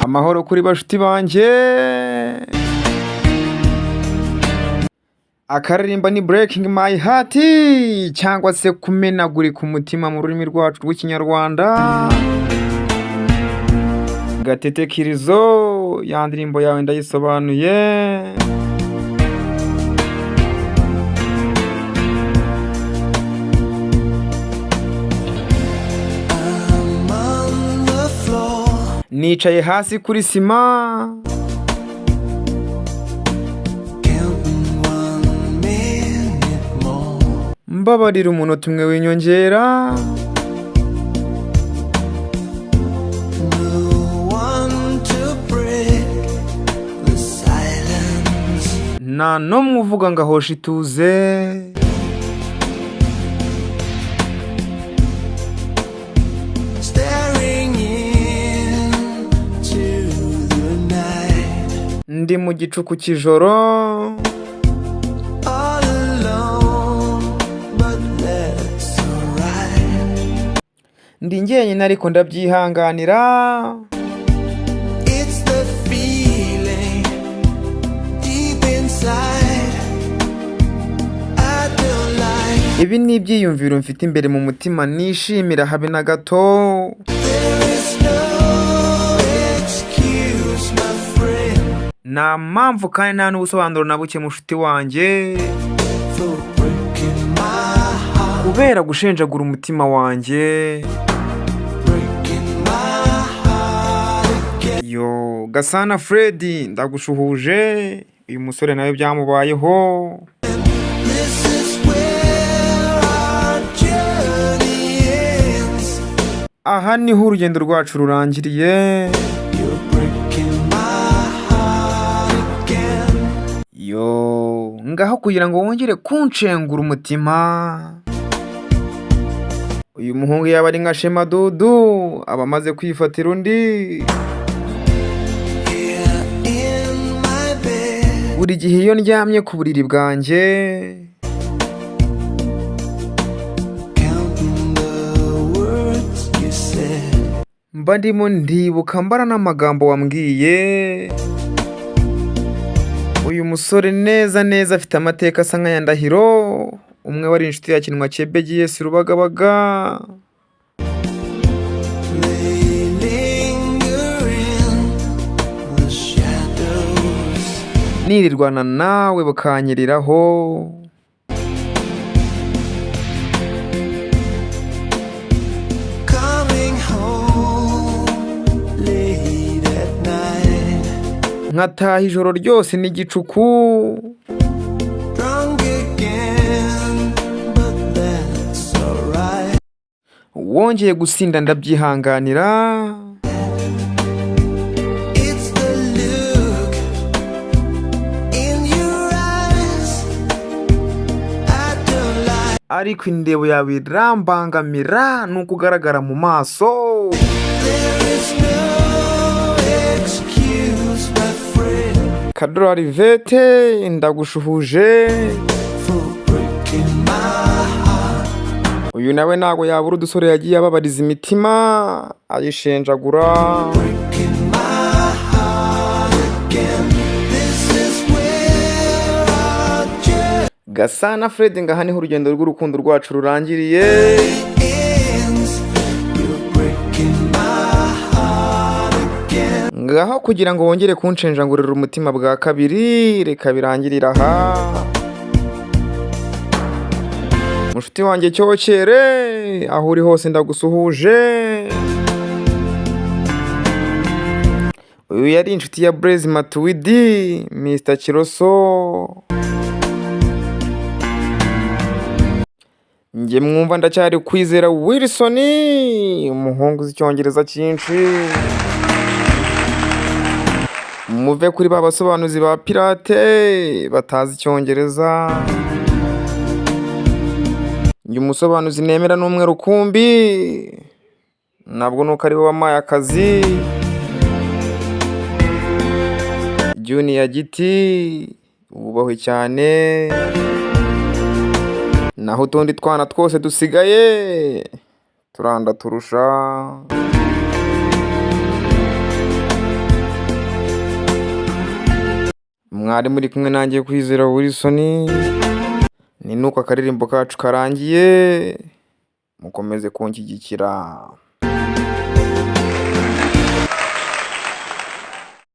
amahoro kuri bashuti banje. Akaririmba ni breaking my heart cyangwa se kumenagurika umutima mu rurimi rwacu rw'ikinyarwanda. Gatete Kirizo ya ndirimbo yawe ndayisobanuye. Nicaye hasi kuri sima mbabarira umunota umwe w'inyongera. Nta n'umwe uvuga ngo ahoshe ituze. Ndi mu gicuku cy'ijoro ndi njyenyine ariko ndabyihanganira. Ibi ni ibyiyumviro mfite imbere mu mutima nishimira habe na gato. Nta mpamvu kandi nta n'ubusobanuro na buke mushuti wanjye kubera gushenjagura umutima wanjye. Yo Gasana Freddy ndagushuhuje. Uyu musore nawe byamubayeho. Aha niho urugendo rwacu rurangiriye. Yo ngaho kugira ngo wongere kunshengura umutima. Uyu muhungu yaba ari nka Shema Dudu aba amaze kwifatira undi. Buri gihe iyo ndyamye ku buriri bwanjye mba ndimo ndibuka mbara n'amagambo wambwiye. Uyu musore neza neza afite amateka asa nk'aya Ndahiro, umwe wari inshuti ya Kinwa Chebe GS Rubagabaga. Nirirwana nawe bukanyiriraho. Nkataha ijoro ryose n'igicuku. Wongeye gusinda ndabyihanganira. Ariko indebo yawe irambangamira nuko ugaragara mu maso. Kadorari Vete ndagushuhuje. Uyu nawe ntago yabura udusore yagiye ababariza imitima ayishenjagura. Gasana Fred ngaha niho urugendo rw'urukundo rwacu rurangiriye. Ngaho kugira ngo wongere kunshenjagurira umutima bwa kabiri reka birangirira aha. Mushuti wanjye cyokere aho uri hose ndagusuhuje. Uyu yari inshuti ya Blaze Matuidi Mr. Kiroso. Nge mwumva ndacyari Kwizera Wilson umuhungu uzi icyongereza cyinshi. Muve kuri babasobanuzi ba pirate batazi icyongereza. Nge umusobanuzi nemera n'umwe rukumbi. Nabwo nuko ari we wamaye akazi. Junior Giti ubahwe cyane. Naho utundi twana twose dusigaye turanda turusha. mwari muri kumwe nanjye Kwizera Wilson, ni nuko akaririmbo kacu karangiye, mukomeze kunshyigikira.